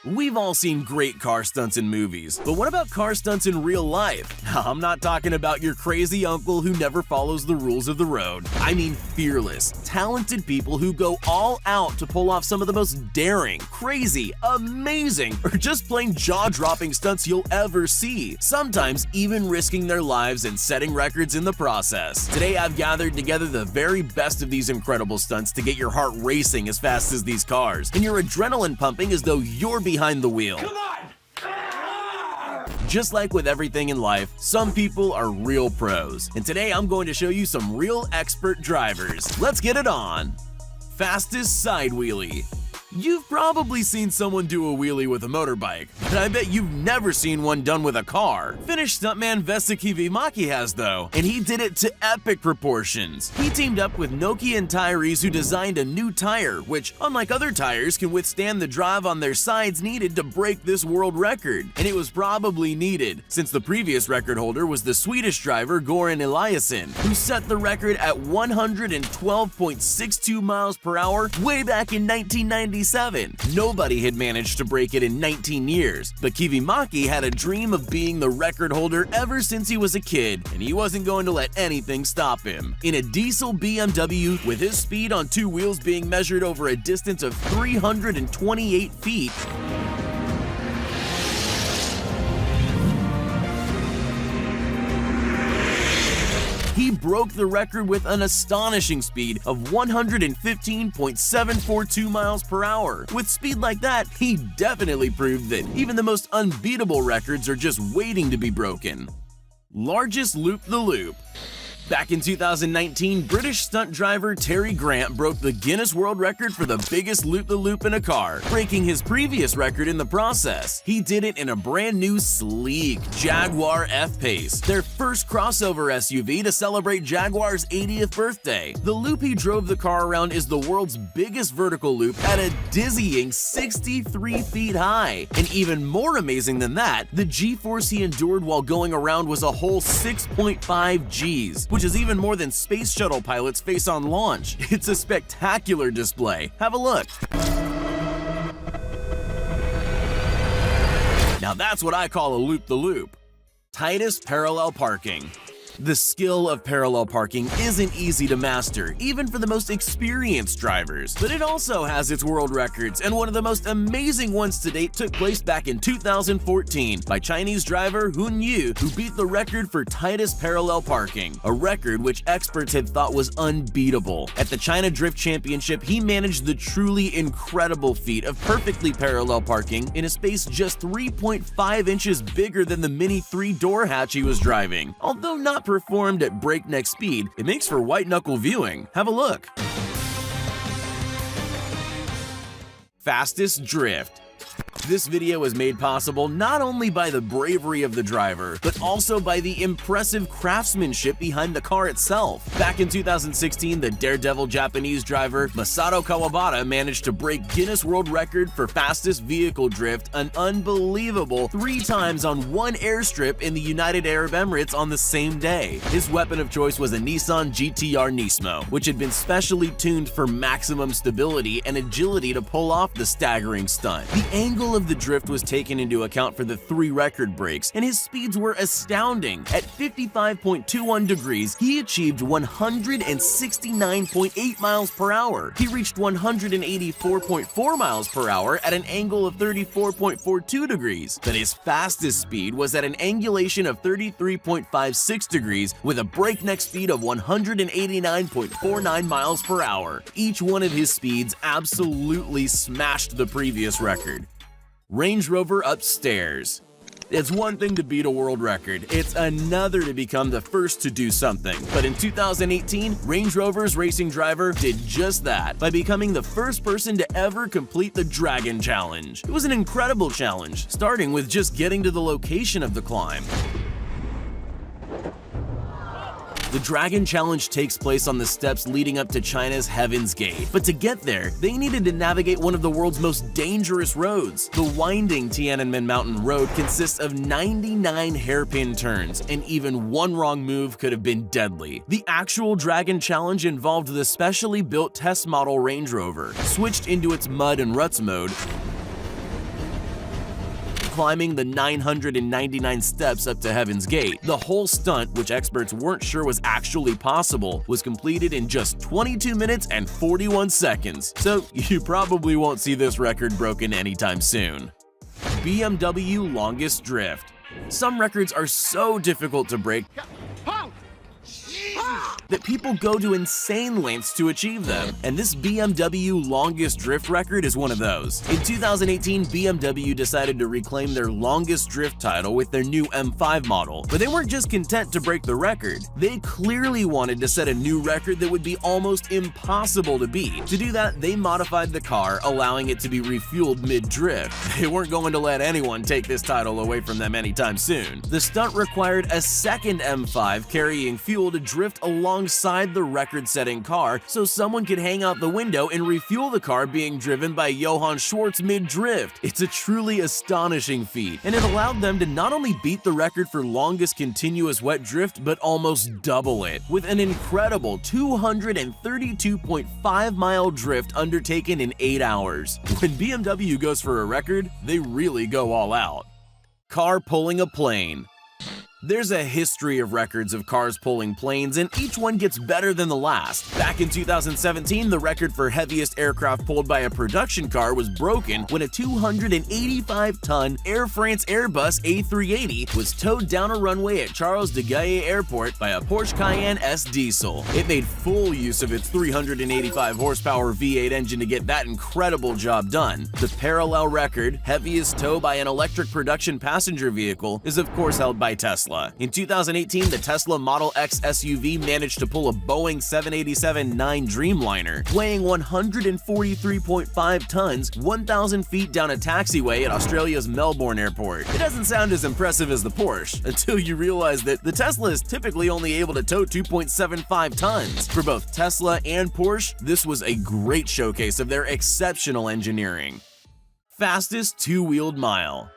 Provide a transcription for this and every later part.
We've all seen great car stunts in movies, but what about car stunts in real life? I'm not talking about your crazy uncle who never follows the rules of the road. I mean fearless, talented people who go all out to pull off some of the most daring, crazy, amazing, or just plain jaw-dropping stunts you'll ever see, sometimes even risking their lives and setting records in the process. Today I've gathered together the very best of these incredible stunts to get your heart racing as fast as these cars, and your adrenaline pumping as though you're behind the wheel. Come on! Just like with everything in life, some people are real pros, and today I'm going to show you some real expert drivers. Let's get it on! Fastest side wheelie. You've probably seen someone do a wheelie with a motorbike, but I bet you've never seen one done with a car. Finnish stuntman Vesa Kivimaki has though, and he did it to epic proportions. He teamed up with Nokia and Tyrese who designed a new tire, which, unlike other tires, can withstand the drive on their sides needed to break this world record. And it was probably needed, since the previous record holder was the Swedish driver Goran Eliasson, who set the record at 112.62 miles per hour way back in 1997. Nobody had managed to break it in 19 years, but Kivimaki had a dream of being the record holder ever since he was a kid, and he wasn't going to let anything stop him. In a diesel BMW, with his speed on two wheels being measured over a distance of 328 feet, he broke the record with an astonishing speed of 115.742 miles per hour. With speed like that, he definitely proved that even the most unbeatable records are just waiting to be broken. Largest loop-the-loop. Back in 2019, British stunt driver Terry Grant broke the Guinness World Record for the biggest loop-the-loop in a car, breaking his previous record in the process. He did it in a brand new sleek Jaguar F-Pace, their first crossover SUV to celebrate Jaguar's 80th birthday. The loop he drove the car around is the world's biggest vertical loop at a dizzying 63 feet high. And even more amazing than that, the G-force he endured while going around was a whole 6.5 Gs, which is even more than space shuttle pilots face on launch. It's a spectacular display. Have a look. Now that's what I call a loop-the-loop. Tightest parallel parking. The skill of parallel parking isn't easy to master, even for the most experienced drivers, but it also has its world records, and one of the most amazing ones to date took place back in 2014 by Chinese driver Hun Yu, who beat the record for tightest parallel parking, a record which experts had thought was unbeatable. At the China Drift Championship, he managed the truly incredible feat of perfectly parallel parking in a space just 3.5 inches bigger than the mini 3-door hatch he was driving. Although not performed at breakneck speed, it makes for white-knuckle viewing. Have a look. Fastest drift. This video was made possible not only by the bravery of the driver, but also by the impressive craftsmanship behind the car itself. Back in 2016, the daredevil Japanese driver Masato Kawabata managed to break Guinness World Record for fastest vehicle drift an unbelievable 3 times on one airstrip in the United Arab Emirates on the same day. His weapon of choice was a Nissan GT-R Nismo, which had been specially tuned for maximum stability and agility to pull off the staggering stunt. The angle of the drift was taken into account for the 3 record breaks, and his speeds were astounding. At 55.21 degrees, he achieved 169.8 miles per hour. He reached 184.4 miles per hour at an angle of 34.42 degrees. But his fastest speed was at an angulation of 33.56 degrees with a breakneck speed of 189.49 miles per hour. Each one of his speeds absolutely smashed the previous record. Range Rover upstairs. It's one thing to beat a world record, it's another to become the first to do something. But in 2018, Range Rover's racing driver did just that by becoming the first person to ever complete the Dragon Challenge. It was an incredible challenge, starting with just getting to the location of the climb. The Dragon Challenge takes place on the steps leading up to China's Heaven's Gate, but to get there, they needed to navigate one of the world's most dangerous roads. The winding Tiananmen Mountain Road consists of 99 hairpin turns, and even one wrong move could have been deadly. The actual Dragon Challenge involved the specially built test model Range Rover, switched into its mud and ruts mode, climbing the 999 steps up to Heaven's Gate. The whole stunt, which experts weren't sure was actually possible, was completed in just 22 minutes and 41 seconds. So you probably won't see this record broken anytime soon. BMW longest drift. Some records are so difficult to break that people go to insane lengths to achieve them, and this BMW longest drift record is one of those. In 2018, BMW decided to reclaim their longest drift title with their new M5 model, but they weren't just content to break the record. They clearly wanted to set a new record that would be almost impossible to beat. To do that, they modified the car, allowing it to be refueled mid-drift. They weren't going to let anyone take this title away from them anytime soon. The stunt required a second M5 carrying fuel to drift alongside the record-setting car so someone could hang out the window and refuel the car being driven by Johann Schwartz mid-drift. It's a truly astonishing feat, and it allowed them to not only beat the record for longest continuous wet drift, but almost double it, with an incredible 232.5-mile drift undertaken in 8 hours. When BMW goes for a record, they really go all out. Car pulling a plane. There's a history of records of cars pulling planes, and each one gets better than the last. Back in 2017, the record for heaviest aircraft pulled by a production car was broken when a 285-ton Air France Airbus A380 was towed down a runway at Charles de Gaulle Airport by a Porsche Cayenne S diesel. It made full use of its 385 horsepower V8 engine to get that incredible job done. The parallel record, heaviest tow by an electric production passenger vehicle, is of course held by Tesla. In 2018, the Tesla Model X SUV managed to pull a Boeing 787-9 Dreamliner, weighing 143.5 tons, 1,000 feet down a taxiway at Australia's Melbourne Airport. It doesn't sound as impressive as the Porsche, until you realize that the Tesla is typically only able to tow 2.75 tons. For both Tesla and Porsche, this was a great showcase of their exceptional engineering. Fastest two-wheeled mile.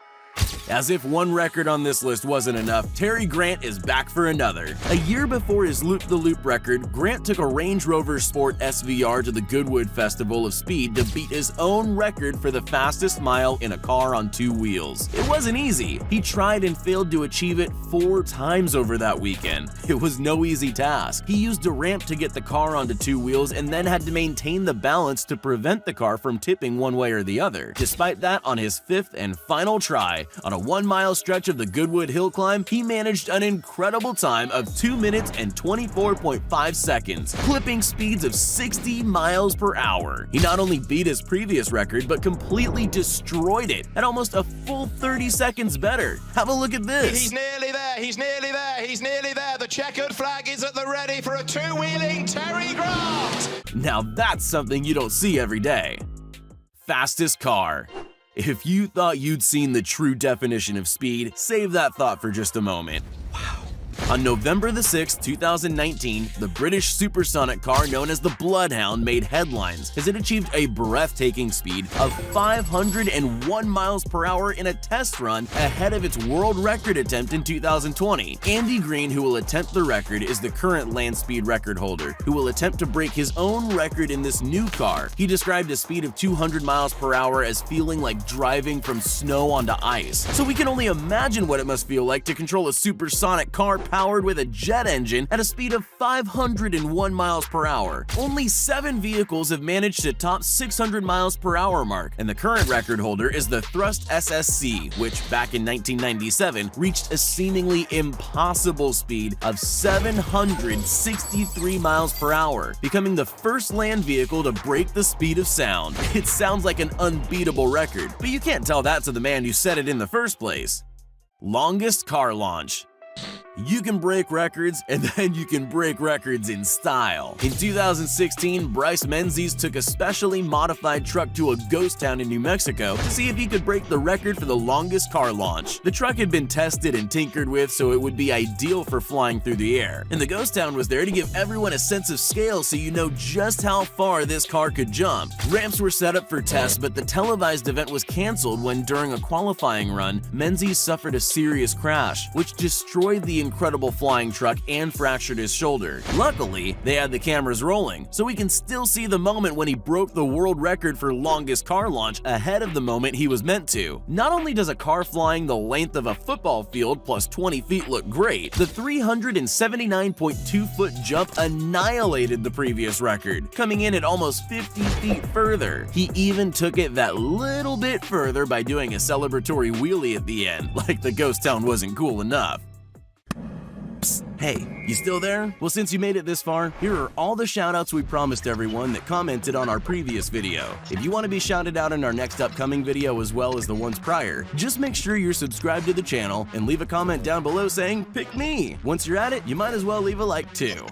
As if one record on this list wasn't enough, Terry Grant is back for another. A year before his loop-the-loop record, Grant took a Range Rover Sport SVR to the Goodwood Festival of Speed to beat his own record for the fastest mile in a car on two wheels. It wasn't easy. He tried and failed to achieve it 4 times over that weekend. It was no easy task. He used a ramp to get the car onto two wheels and then had to maintain the balance to prevent the car from tipping one way or the other. Despite that, on his 5th and final try, on a 1-mile stretch of the Goodwood Hill climb, he managed an incredible time of 2 minutes and 24.5 seconds, clipping speeds of 60 miles per hour. He not only beat his previous record, but completely destroyed it at almost a full 30 seconds better. Have a look at this. He's nearly there, he's nearly there, he's nearly there. The checkered flag is at the ready for a two-wheeling Terry Grant. Now that's something you don't see every day. Fastest car. If you thought you'd seen the true definition of speed, save that thought for just a moment. Wow. On November the 6th, 2019, the British supersonic car known as the Bloodhound made headlines as it achieved a breathtaking speed of 501 miles per hour in a test run ahead of its world record attempt in 2020. Andy Green, who will attempt the record, is the current land speed record holder, who will attempt to break his own record in this new car. He described a speed of 200 miles per hour as feeling like driving from snow onto ice. So we can only imagine what it must feel like to control a supersonic car powered with a jet engine at a speed of 501 miles per hour. Only 7 vehicles have managed to top 600 miles per hour mark, and the current record holder is the Thrust SSC, which back in 1997 reached a seemingly impossible speed of 763 miles per hour, becoming the first land vehicle to break the speed of sound. It sounds like an unbeatable record, but you can't tell that to the man who set it in the first place. Longest car launch. You can break records, and then you can break records in style. In 2016, Bryce Menzies took a specially modified truck to a ghost town in New Mexico to see if he could break the record for the longest car launch. The truck had been tested and tinkered with so it would be ideal for flying through the air, and the ghost town was there to give everyone a sense of scale so you know just how far this car could jump. Ramps were set up for tests, but the televised event was canceled when, during a qualifying run, Menzies suffered a serious crash, which destroyed the incredible flying truck and fractured his shoulder. Luckily, they had the cameras rolling, so we can still see the moment when he broke the world record for longest car launch ahead of the moment he was meant to. Not only does a car flying the length of a football field plus 20 feet look great, the 379.2-foot jump annihilated the previous record, coming in at almost 50 feet further. He even took it that little bit further by doing a celebratory wheelie at the end, like the ghost town wasn't cool enough. Hey, you still there? Well, since you made it this far, here are all the shoutouts we promised everyone that commented on our previous video. If you want to be shouted out in our next upcoming video as well as the ones prior, just make sure you're subscribed to the channel and leave a comment down below saying, "Pick me!" Once you're at it, you might as well leave a like too.